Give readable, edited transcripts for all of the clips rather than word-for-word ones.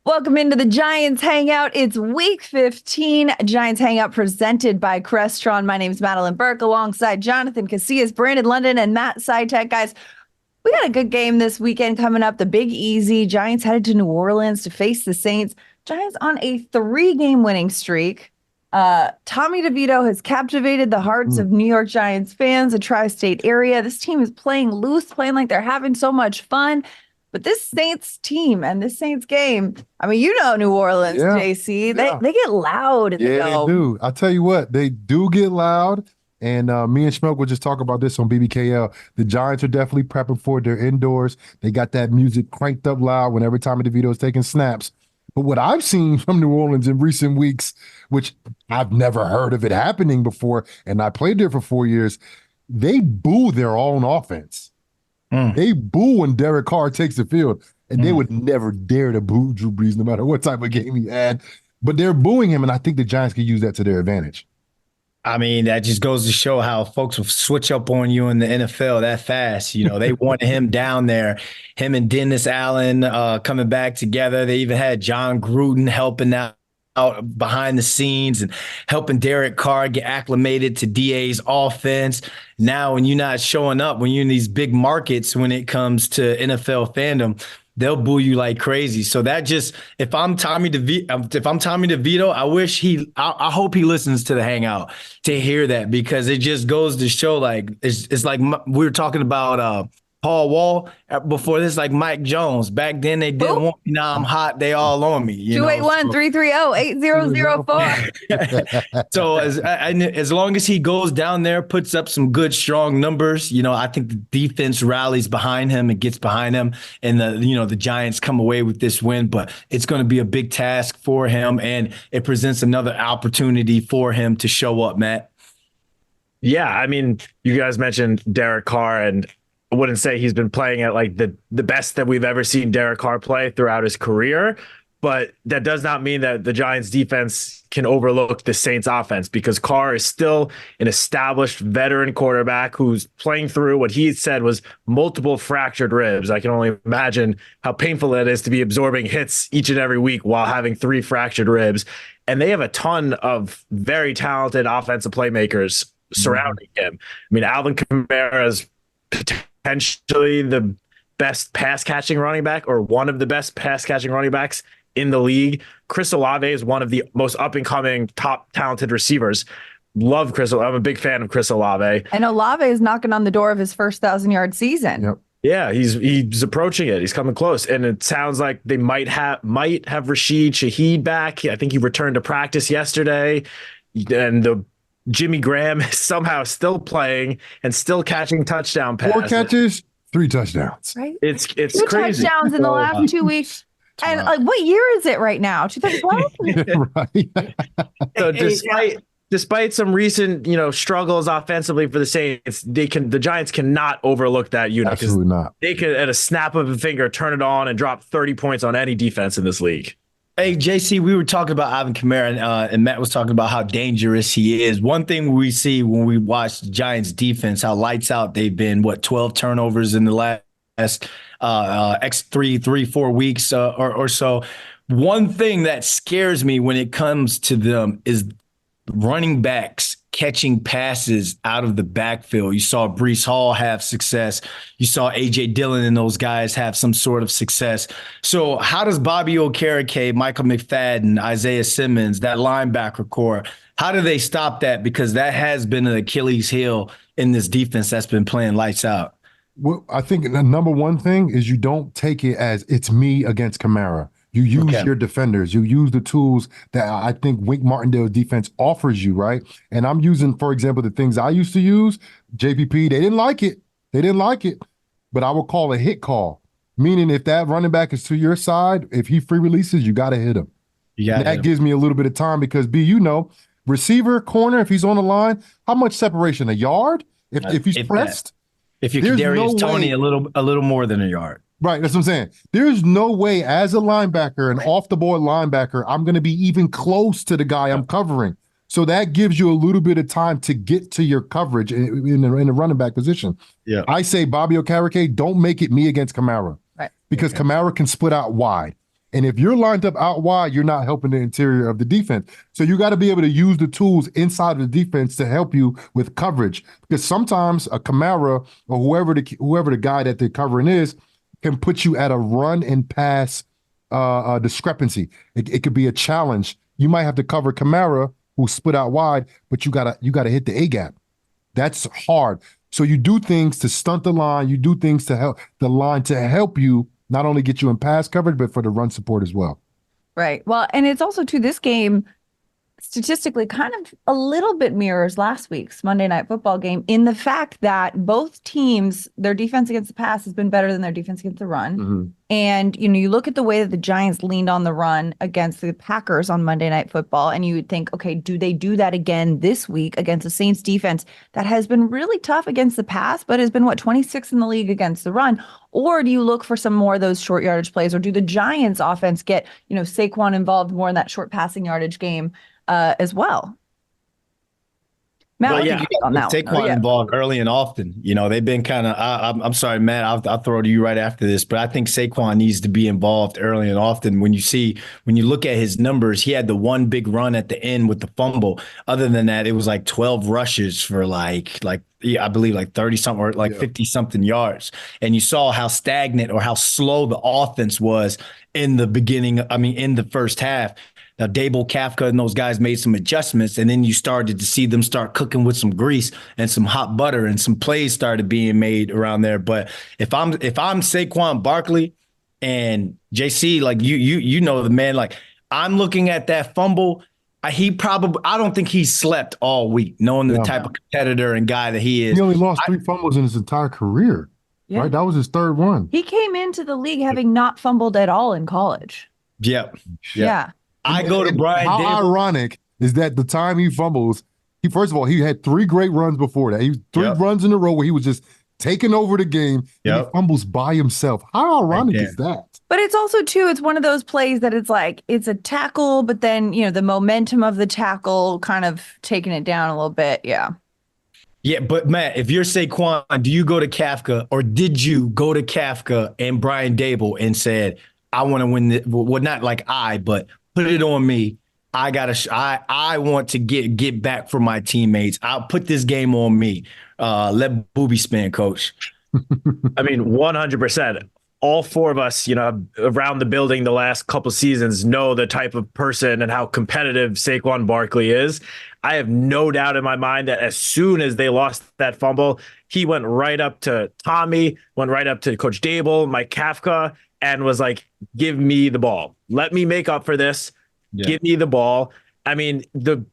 Welcome into the Giants Hangout. It's week 15. Giants Hangout presented by Crestron. My name is Madeline Burke alongside Jonathan Casillas, Brandon London, and Matt Sitek. Guys, we got a good game this weekend coming up. The Big Easy. Giants headed to New Orleans to face the Saints. Giants on a 3-game winning streak. Tommy DeVito has captivated the hearts of New York Giants fans, the tri-state area. This team is playing loose, playing like they're having so much fun. But this Saints team and this Saints game, I mean, you know New Orleans, JC. They get loud. They do. I'll tell you what, they do get loud. And me and Schmelk will just talk about this on BBKL. The Giants are definitely prepping for it. They're indoors. They got that music cranked up loud whenever Tommy DeVito is taking snaps. But what I've seen from New Orleans in recent weeks, which I've never heard of it happening before, and I played there for 4 years, they boo their own offense. They boo when Derek Carr takes the field, and they would never dare to boo Drew Brees no matter what type of game he had. But they're booing him, and I think the Giants can use that to their advantage. I mean, that just goes to show how folks will switch up on you in the NFL that fast. You know, they wanted him down there, him and Dennis Allen coming back together. They even had John Gruden helping out behind the scenes and helping Derek Carr get acclimated to DA's offense. Now, when you're not showing up, when you're in these big markets, when it comes to NFL fandom, they'll boo you like crazy. So that just, if I'm Tommy DeVito, I hope he listens to the Hangout to hear that, because it just goes to show, like, it's like we were talking about Paul Wall before this, like Mike Jones. Back then they didn't want me. Now I'm hot. They all on me. 281-330-8004. So as long as he goes down there, puts up some good, strong numbers, I think the defense rallies behind him and gets behind him, and the Giants come away with this win. But it's going to be a big task for him, and it presents another opportunity for him to show up, Matt. Yeah, I mean, you guys mentioned Derek Carr, and I wouldn't say he's been playing at like the best that we've ever seen Derek Carr play throughout his career, but that does not mean that the Giants defense can overlook the Saints offense, because Carr is still an established veteran quarterback who's playing through what he said was multiple fractured ribs. I can only imagine how painful it is to be absorbing hits each and every week while having 3 fractured ribs. And they have a ton of very talented offensive playmakers surrounding him. I mean, Alvin Kamara is potentially the best pass-catching running back, or one of the best pass-catching running backs in the league. Chris Olave is one of the most up-and-coming, top talented receivers. Love Chris. I'm a big fan of Chris Olave. And Olave is knocking on the door of his first 1,000-yard season. Yep. Yeah, he's approaching it. He's coming close, and it sounds like they might have Rashid Shaheed back. I think he returned to practice yesterday, and the Jimmy Graham is somehow still playing and still catching touchdown passes. 4 catches, 3 touchdowns. Right? It's 2 crazy. touchdowns in the last 2 weeks. And like, what year is it right now? 2012? Right. So despite some recent, struggles offensively for the Saints, the Giants cannot overlook that unit. Absolutely not. They could, at a snap of a finger, turn it on and drop 30 points on any defense in this league. Hey, JC, we were talking about Alvin Kamara, and Matt was talking about how dangerous he is. One thing we see when we watch the Giants defense, how lights out they've been, 12 turnovers in the last 4 weeks or so. One thing that scares me when it comes to them is running backs catching passes out of the backfield. You saw Breece Hall have success. You saw A.J. Dillon and those guys have some sort of success. So how does Bobby Okereke, Michael McFadden, Isaiah Simmons, that linebacker core, how do they stop that? Because that has been an Achilles heel in this defense that's been playing lights out. Well, I think the number one thing is you don't take it as it's me against Kamara. You use your defenders. You use the tools that I think Wink Martindale's defense offers you, right? And I'm using, for example, the things I used to use. JPP, they didn't like it. But I would call a hit call, meaning if that running back is to your side, if he free releases, you got to hit him. That gives me a little bit of time because, receiver, corner, if he's on the line, how much separation? A yard? If he's pressed? If you can Darius Toney a little more than a yard. Right, that's what I'm saying. There's no way as a linebacker, an off-the-board linebacker, I'm going to be even close to the guy I'm covering. So that gives you a little bit of time to get to your coverage in the running back position. Yeah, I say Bobby Okereke, don't make it me against Kamara. Right. Because Kamara can split out wide. And if you're lined up out wide, you're not helping the interior of the defense. So you got to be able to use the tools inside of the defense to help you with coverage. Because sometimes a Kamara or whoever the guy that they're covering is can put you at a run and pass discrepancy. It could be a challenge. You might have to cover Kamara, who's split out wide, but you gotta hit the A gap. That's hard. So you do things to stunt the line. You do things to help the line to help you not only get you in pass coverage, but for the run support as well. Right. Well, and it's also too, this game statistically kind of a little bit mirrors last week's Monday Night Football game in the fact that both teams, their defense against the pass has been better than their defense against the run. Mm-hmm. And, you look at the way that the Giants leaned on the run against the Packers on Monday Night Football, and you would think, okay, do they do that again this week against the Saints defense that has been really tough against the pass, but has been, 26th in the league against the run? Or do you look for some more of those short yardage plays? Or do the Giants offense get, Saquon involved more in that short passing yardage game as well? Matt, Well, what do yeah, you think on that one? Saquon involved early and often. They've been kind of. I'm sorry, Matt. I'll throw to you right after this, but I think Saquon needs to be involved early and often. When you look at his numbers, he had the one big run at the end with the fumble. Other than that, it was like 12 rushes for I believe like 30 something or 50 something yards. And you saw how stagnant or how slow the offense was in the beginning. In the first half. Now, Dable, Kafka, and those guys made some adjustments, and then you started to see them start cooking with some grease and some hot butter, and some plays started being made around there. But if I'm Saquon Barkley and JC, you know the man, I'm looking at that fumble. I don't think he slept all week, knowing the type of competitor and guy that he is. He only lost 3 fumbles in his entire career. Yeah. Right, that was his 3rd one. He came into the league having not fumbled at all in college. Yep. Yeah. I go to Brian How Dable. ironic is that the time he fumbles, first of all, he had 3 great runs before that. He was 3 runs in a row where he was just taking over the game, and he fumbles by himself. How ironic is that? But it's also, too, it's one of those plays that it's a tackle, but then, the momentum of the tackle kind of taking it down a little bit. Yeah. Yeah, but Matt, if you're Saquon, do you go to Kafka, or did you go to Kafka and Brian Dable and said, I want to win this? Well, not but put it on me. I want to get back for my teammates. I'll put this game on me. Let Booby spin, coach. 100%. All 4 of us, around the building the last couple seasons know the type of person and how competitive Saquon Barkley is. I have no doubt in my mind that as soon as they lost that fumble, he went right up to Tommy, went right up to Coach Dable, Mike Kafka, and was like, give me the ball. Let me make up for this. Yeah. Give me the ball. The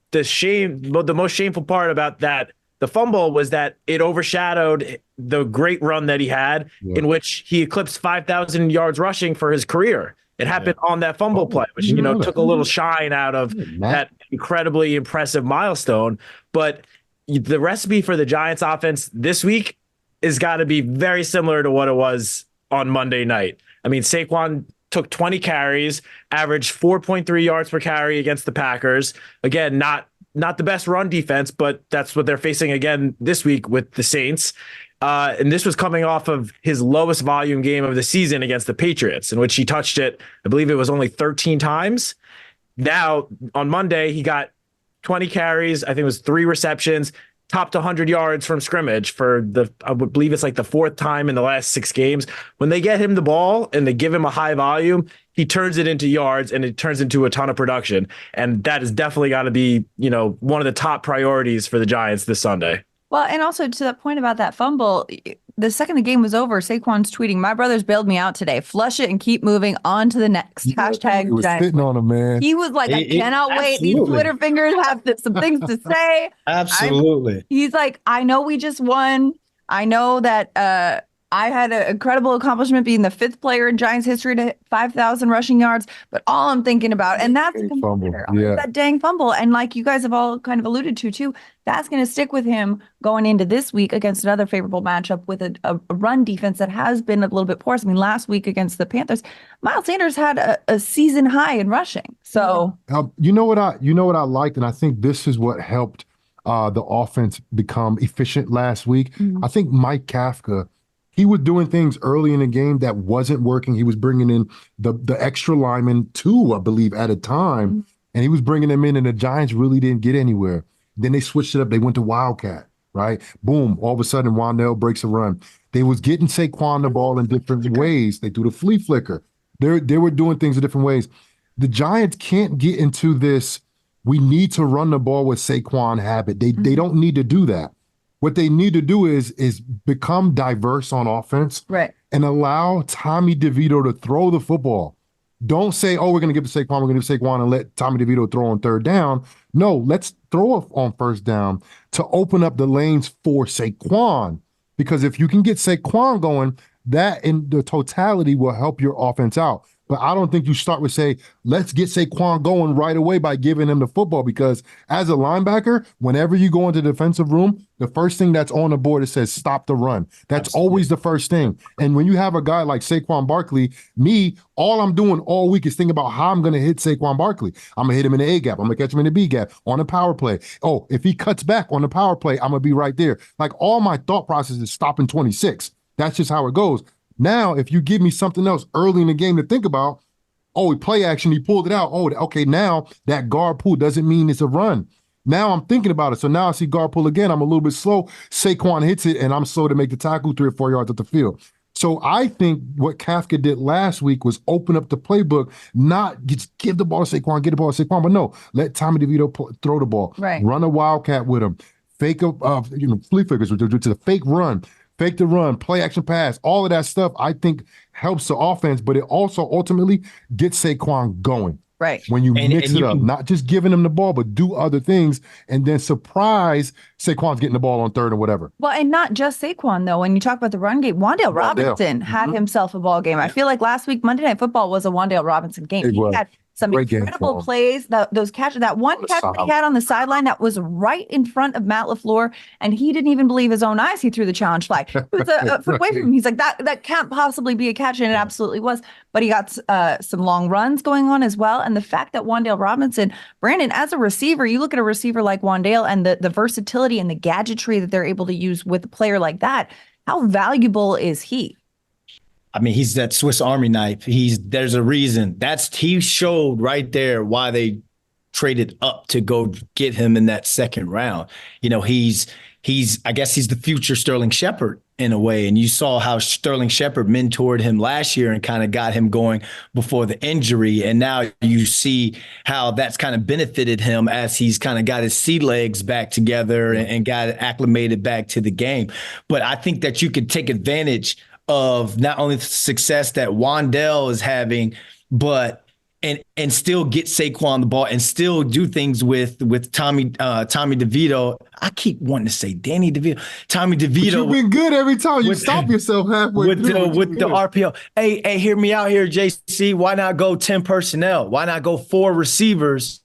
most shameful part about that, the fumble, was that it overshadowed the great run that he had, in which he eclipsed 5,000 yards rushing for his career. It happened on that fumble play, which, took a little shine out of that incredibly impressive milestone. But the recipe for the Giants offense this week is got to be very similar to what it was on Monday night. Saquon took 20 carries, averaged 4.3 yards per carry against the Packers. Again, not the best run defense, but that's what they're facing again this week with the Saints. And this was coming off of his lowest volume game of the season against the Patriots, in which he touched it, I believe it was only 13 times. Now, on Monday, he got 20 carries. I think it was 3 receptions, topped 100 yards from scrimmage for I would believe it's like the 4th time in the last 6 games. When they get him the ball and they give him a high volume, he turns it into yards and it turns into a ton of production. And that has definitely got to be, one of the top priorities for the Giants this Sunday. Well, and also to that point about that fumble, the second the game was over, Saquon's tweeting, "My brothers bailed me out today. Flush it and keep moving on to the next." Hashtag he was sitting on him, man. He was like, I cannot wait. These Twitter fingers have some things to say. Absolutely. He's like, I know we just won. I know that I had an incredible accomplishment being the 5th player in Giants history to hit 5,000 rushing yards. But all I'm thinking about, and that's that dang fumble. And like you guys have all kind of alluded to too, that's going to stick with him going into this week against another favorable matchup with a run defense that has been a little bit porous. Last week against the Panthers, Miles Sanders had a season high in rushing. So you know what I liked, and I think this is what helped the offense become efficient last week. I think Mike Kafka, he was doing things early in the game that wasn't working. He was bringing in the extra lineman, two, I believe, at a time, and he was bringing them in, and the Giants really didn't get anywhere. Then they switched it up. They went to Wildcat, right? Boom. All of a sudden, Wandale breaks a run. They was getting Saquon the ball in different ways. They threw the flea flicker. They were doing things in different ways. The Giants can't get into this, we need to run the ball with Saquon habit. They don't need to do that. What they need to do is become diverse on offense, Right. and allow Tommy DeVito to throw the football. Don't say, oh, we're going to give it to Saquon, we're going to give Saquon and let Tommy DeVito throw on third down. No, let's throw it on first down to open up the lanes for Saquon. Because if you can get Saquon going, that in the totality will help your offense out. But I don't think you start with, say, let's get Saquon going right away by giving him the football, because as a linebacker, whenever you go into the defensive room, the first thing that's on the board, it says stop the run. That's always the first thing. And when you have a guy like Saquon Barkley, all I'm doing all week is thinking about how I'm going to hit Saquon Barkley. I'm going to hit him in the A gap. I'm going to catch him in the B gap on the power play. Oh, if he cuts back on the power play, I'm going to be right there. Like, all my thought process is stopping 26. That's just how it goes. Now, if you give me something else early in the game to think about, oh, play action, he pulled it out. Oh, okay, now that guard pull doesn't mean it's a run. Now I'm thinking about it. So now I see guard pull again. I'm a little bit slow. Saquon hits it, and I'm slow to make the tackle 3 or 4 yards up the field. So I think what Kafka did last week was open up the playbook, not just give the ball to Saquon, get the ball to Saquon, but no, let Tommy DeVito throw the ball. Right. Run a wildcat with him. Fake flea flickers, which is a fake run. Fake the run, play action pass, all of that stuff, I think helps the offense, but it also ultimately gets Saquon going. Right. When you mix it up, not just giving him the ball, but do other things, and then surprise Saquon's getting the ball on third or whatever. Well, and not just Saquon, though. When you talk about the run game, Wandale Robinson had himself a ball game. I feel like last week, Monday Night Football was a Wandale Robinson game. He had some Great incredible plays. Those catches, that one catch that he had on the sideline that was right in front of Matt LaFleur, and he didn't even believe his own eyes. He threw the challenge flag. It was a foot away from him. He's like, that can't possibly be a catch, and it absolutely was. But he got some long runs going on as well. And the fact that Wandale Robinson, Brandon, as a receiver, you look at a receiver like Wandale and the versatility and the gadgetry that they're able to use with a player like that. How valuable is he? I mean, he's that Swiss Army knife. There's a reason. He showed right there why they traded up to go get him in that second round. You know, I guess he's the future Sterling Shepard in a way. And you saw how Sterling Shepard mentored him last year and kind of got him going before the injury. And now you see how that's kind of benefited him as he's kind of got his sea legs back together and got acclimated back to the game. But I think that you could take advantage of not only the success that Wandale is having, but and still get Saquon the ball and still do things with Tommy DeVito. I keep wanting to say Danny DeVito. Tommy DeVito. But you've been good every time. You stop yourself halfway with the RPO. Hey, hear me out here, JC. Why not go 10 personnel? Why not go 4 receivers?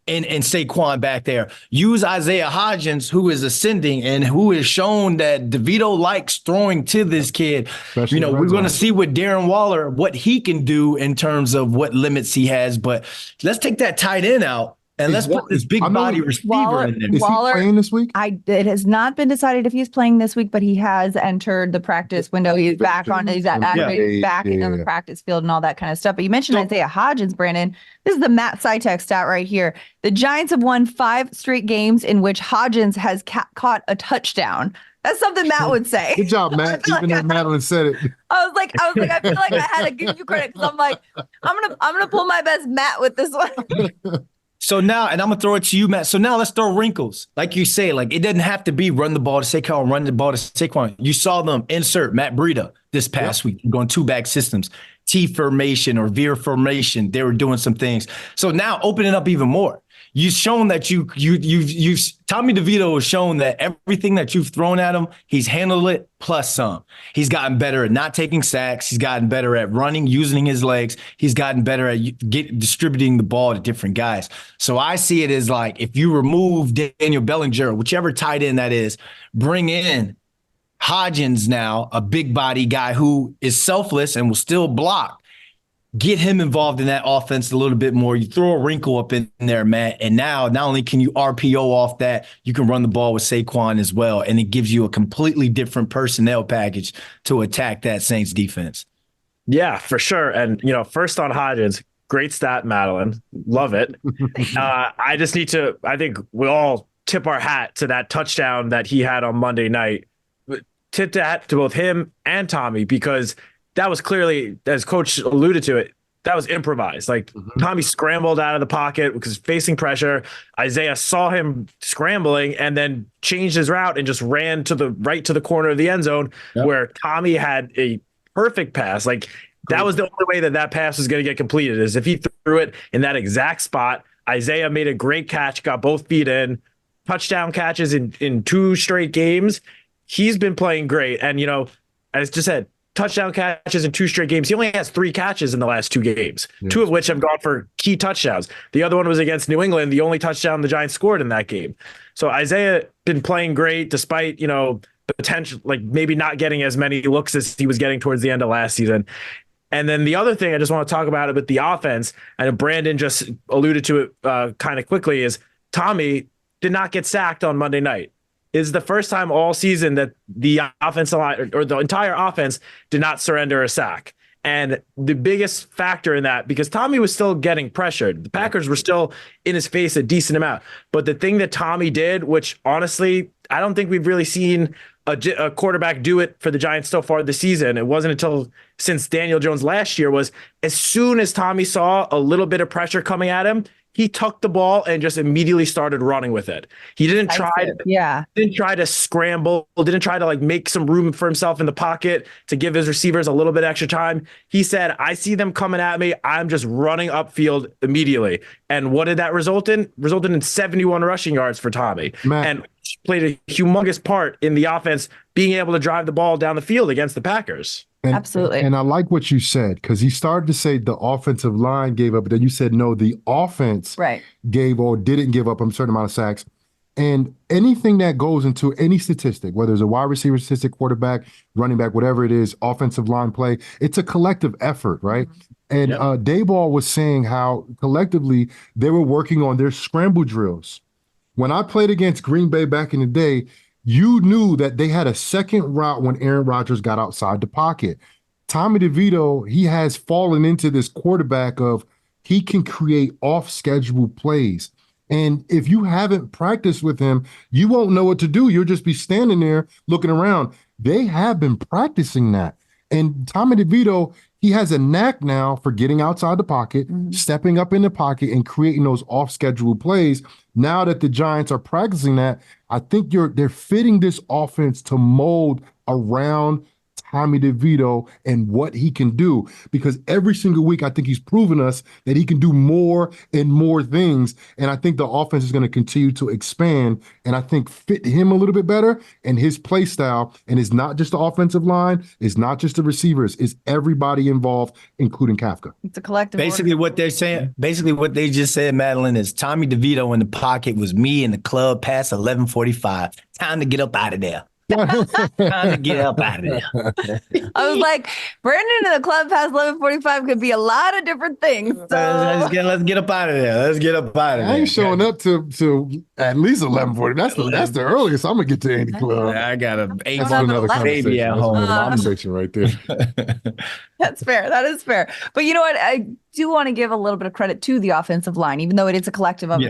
And Saquon back there. Use Isaiah Hodgins, who is ascending and who has shown that DeVito likes throwing to this kid. Especially we're going to see with Darren Waller what he can do in terms of what limits he has. But let's take that tight end out and let's put this big body receiver in there. Is he playing this week? It has not been decided if he's playing this week, but he has entered the practice window. He's back on. He's back in the practice field and all that kind of stuff. But you mentioned Isaiah Hodgins, Brandon. This is the Matt Sytek stat right here. The Giants have won 5 straight games in which Hodgins has caught a touchdown. That's something Matt would say. Good job, Matt. Even though Madeline said it. I was like, I feel like I had to give you credit because I'm like, I'm gonna pull my best Matt with this one. So now, and I'm going to throw it to you, Matt. So now let's throw wrinkles. Like you say, like it doesn't have to be run the ball to Saquon, run the ball to Saquon. You saw them insert Matt Breida this past week, going 2-back systems, T formation or veer formation. They were doing some things. So now open it up even more. You've shown that you've Tommy DeVito has shown that everything that you've thrown at him, he's handled it plus some. He's gotten better at not taking sacks. He's gotten better at running, using his legs. He's gotten better at distributing the ball to different guys. So I see it as like if you remove Daniel Bellinger, whichever tight end that is, bring in Hodgins now, a big body guy who is selfless and will still block. get him involved in that offense a little bit more. You throw a wrinkle up in there, Matt, and now not only can you RPO off that, you can run the ball with Saquon as well, and it gives you a completely different personnel package to attack that Saints defense. Yeah, for sure. And, first on Hodgins, great stat, Madeline. Love it. I just need to, I think we all tip our hat to that touchdown that he had on Monday night. Tip that to both him and Tommy, because that was clearly, as Coach alluded to it, that was improvised. Like Tommy scrambled out of the pocket because facing pressure. Isaiah saw him scrambling and then changed his route and just ran to the right to the corner of the end zone where Tommy had a perfect pass. Like that was the only way that pass was going to get completed, is if he threw it in that exact spot. Isaiah made a great catch, got both feet in, touchdown catches in 2 straight games. He's been playing great. And, as just said, touchdown catches in 2 straight games. He only has 3 catches in the last 2 games, 2 of which have gone for key touchdowns. The other one was against New England, the only touchdown the Giants scored in that game. So Isaiah been playing great despite, potential, like maybe not getting as many looks as he was getting towards the end of last season. And then the other thing I just want to talk about it with the offense, and Brandon just alluded to it kind of quickly, is Tommy did not get sacked on Monday night. Is the first time all season that the offensive line or the entire offense did not surrender a sack. And the biggest factor in that, because Tommy was still getting pressured, the Packers were still in his face a decent amount. But the thing that Tommy did, which honestly, I don't think we've really seen a quarterback do it for the Giants so far this season. It wasn't until since Daniel Jones last year, was as soon as Tommy saw a little bit of pressure coming at him, he tucked the ball and just immediately started running with it. He didn't try to scramble, didn't try to make some room for himself in the pocket to give his receivers a little bit extra time. He said, I see them coming at me, I'm just running upfield immediately. And what did that result in? Resulted in 71 rushing yards for Tommy. And played a humongous part in the offense being able to drive the ball down the field against the Packers. Absolutely. And I like what you said, because he started to say the offensive line gave up, but then you said, no, the offense gave or didn't give up a certain amount of sacks. And anything that goes into any statistic, whether it's a wide receiver statistic, quarterback, running back, whatever it is, offensive line play, it's a collective effort, right? And Dayball was saying how collectively they were working on their scramble drills. When I played against Green Bay back in the day, you knew that they had a second route when Aaron Rodgers got outside the pocket. Tommy DeVito, he has fallen into this quarterback of he can create off-schedule plays. And if you haven't practiced with him, you won't know what to do. You'll just be standing there looking around. They have been practicing that. And Tommy DeVito, he has a knack now for getting outside the pocket, stepping up in the pocket, and creating those off-schedule plays. Now that the Giants are practicing that, I think they're fitting this offense to mold around Tommy DeVito and what he can do, because every single week I think he's proven us that he can do more and more things. And I think the offense is going to continue to expand and I think fit him a little bit better and his play style. And it's not just the offensive line, it's not just the receivers, it's everybody involved, including Kafka. It's a collective. Basically, what they're saying, what they just said, Madeline, is Tommy DeVito in the pocket was me in the club past 11:45. Time to get up out of there. Time to get up out of there. I was like, Brandon in the club past 11:45 could be a lot of different things. So. Let's get up out of there. Let's get up out of there. I ain't showing up to at least 11:40. That's the earliest I'm gonna get to any club. I got a another baby at home. Conversation right there. That's fair. That is fair. But you know what? I do want to give a little bit of credit to the offensive line, even though it is a collective of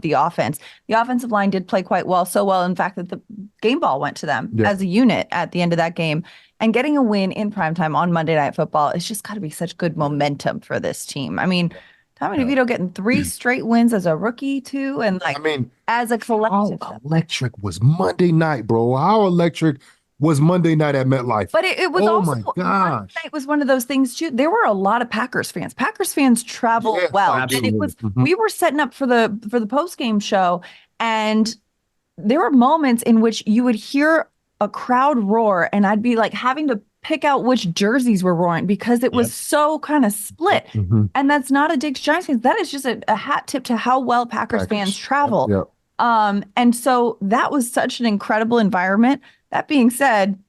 the offense. The offensive line did play quite well, so well, in fact, that the game ball went to them as a unit at the end of that game. And getting a win in primetime on Monday Night Football, it's just got to be such good momentum for this team. I mean, Tommy DeVito getting 3 straight wins as a rookie, too. And as a collective. How electric was Monday night, bro? How electric was Monday night at MetLife? But it was also, Monday night was one of those things, too. There were a lot of Packers fans. Packers fans travel well. Absolutely. And it was, we were setting up for the post-game show, and there were moments in which you would hear a crowd roar, and I'd be having to pick out which jerseys were roaring because it was so kind of split. And that's not a dig to Giants fans. That is just a hat tip to how well Packers fans travel. And so that was such an incredible environment. That being said,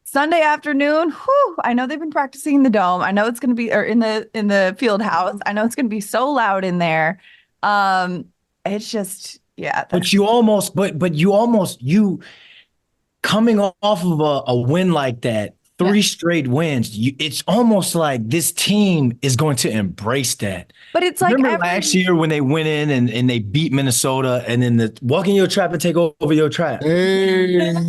Sunday afternoon, whew, I know they've been practicing in the dome. I know it's going to be or in the field house. I know it's going to be so loud in there. It's just But you almost, you coming off of a win like that, three straight wins, it's almost like this team is going to embrace that. But it's like remember last year when they went in and they beat Minnesota, and then the walk in your trap and take over your trap. Hey.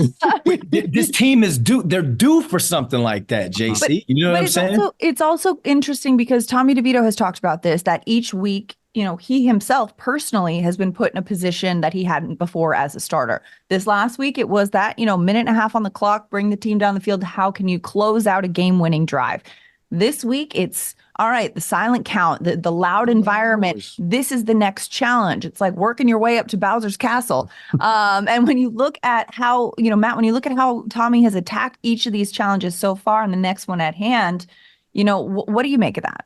This team is due. They're due for something like that, JC. You know what I'm saying? It's also interesting because Tommy DeVito has talked about this, that each week, he himself personally has been put in a position that he hadn't before as a starter. This last week, it was that, minute and a half on the clock, bring the team down the field. How can you close out a game-winning drive? This week, it's all right, the silent count, the loud environment. This is the next challenge. It's like working your way up to Bowser's Castle. And when you look at how, Matt, when you look at how Tommy has attacked each of these challenges so far and the next one at hand, what do you make of that?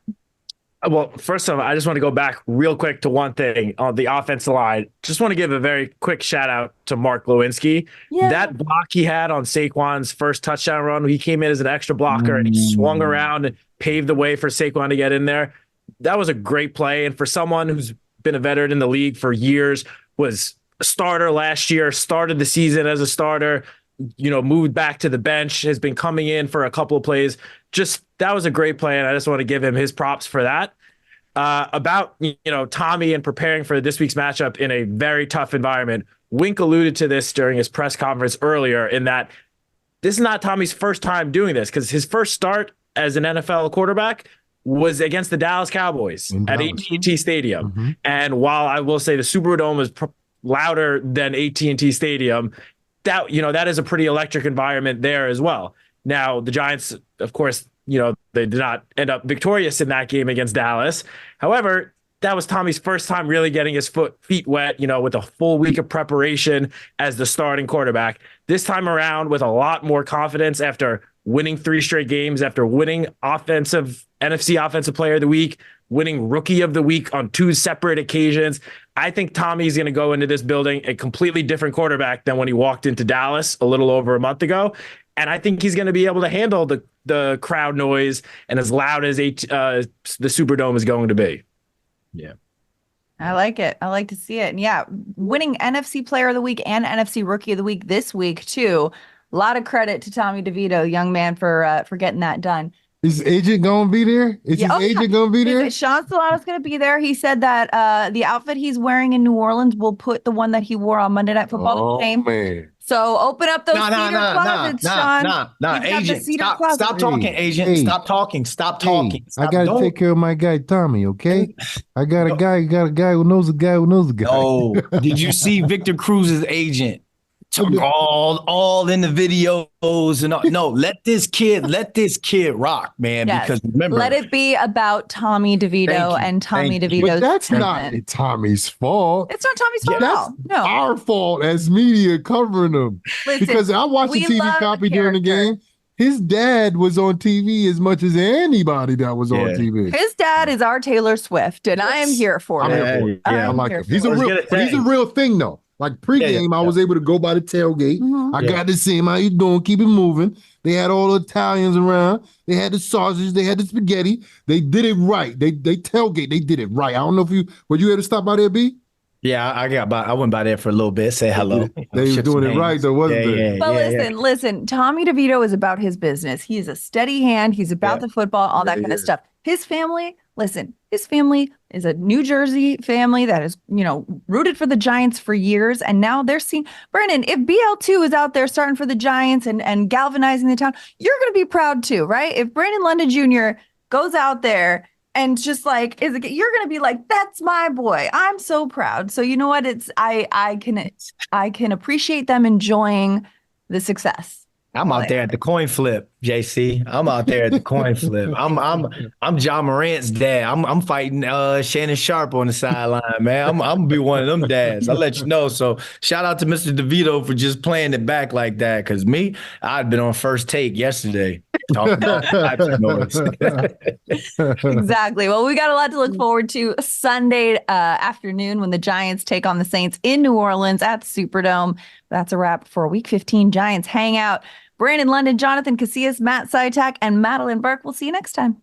Well, first of all, I just want to go back real quick to one thing on the offensive line. Just want to give a very quick shout out to Mark Lewinsky. Yeah. That block he had on Saquon's first touchdown run, he came in as an extra blocker and he swung around and paved the way for Saquon to get in there. That was a great play. And for someone who's been a veteran in the league for years, was a starter last year, started the season as a starter, moved back to the bench, has been coming in for a couple of plays. That was a great play, and I just want to give him his props for that. About Tommy and preparing for this week's matchup in a very tough environment. Wink alluded to this during his press conference earlier, in that this is not Tommy's first time doing this, because his first start as an NFL quarterback was against the Dallas Cowboys at AT&T Stadium. Mm-hmm. And while I will say the Superdome is louder than AT&T Stadium, that is a pretty electric environment there as well. Now, the Giants, of course, they did not end up victorious in that game against Dallas. However, that was Tommy's first time really getting his feet wet, with a full week of preparation as the starting quarterback. This time around with a lot more confidence after winning 3 straight games, after winning NFC Offensive Player of the Week, winning Rookie of the Week on 2 separate occasions. I think Tommy's going to go into this building a completely different quarterback than when he walked into Dallas a little over a month ago. And I think he's going to be able to handle the crowd noise and as loud as the Superdome is going to be. Yeah. I like it. I like to see it. And yeah, winning NFC Player of the Week and NFC Rookie of the Week this week, too. A lot of credit to Tommy DeVito, young man, for getting that done. Is his agent going to be there? Is his agent going to be there? Sean Solano's going to be there. He said that the outfit he's wearing in New Orleans will put the one that he wore on Monday Night Football the same. Man. So open up those cedar closets, Sean. Agent, stop talking, agent. Hey. Stop talking. Stop talking. I got to take care of my guy, Tommy, okay? I got a guy who knows a guy who knows a guy. Oh, did you see Victor Cruz's agent? All in the videos and all. No, let this kid rock, man. Yes. Because remember, let it be about Tommy DeVito and Tommy DeVito's. But that's not Tommy's fault. It's not Tommy's fault. That's our fault as media covering him. Listen, because I watched the TV copy during the game. His dad was on TV as much as anybody that was on TV. His dad is our Taylor Swift, and I am here for it. I like him. He's a real thing, though. Like pregame, I was able to go by the tailgate. Mm-hmm. I got to see him. How you doing? Keep it moving. They had all the Italians around. They had the sausage. They had the spaghetti. They did it right. They tailgate. They did it right. I don't know if were you able to stop by there, B? Yeah, I went by there for a little bit, say hello. They were doing it right, though, wasn't they? But listen, Tommy DeVito is about his business. He's a steady hand. He's about the football, all that kind of stuff. His family is a New Jersey family that is, rooted for the Giants for years. And now they're seeing, Brandon, if BL2 is out there starting for the Giants and galvanizing the town, you're going to be proud too, right? If Brandon London Jr. goes out there and just like, you're going to be like, that's my boy. I'm so proud. So you know what? I can appreciate them enjoying the success. I'm out there at the coin flip, JC. I'm out there at the coin flip. I'm John Morant's dad. I'm fighting Shannon Sharp on the sideline, man. I'm gonna be one of them dads. I'll let you know. So shout out to Mr. DeVito for just playing it back like that. Cause me, I'd been on First Take yesterday. Exactly. Well, we got a lot to look forward to Sunday afternoon when the Giants take on the Saints in New Orleans at the Superdome. That's a wrap for Week 15 Giants Hangout. Brandon London, Jonathan Casillas, Matt Sytak, and Madeline Burke. We'll see you next time.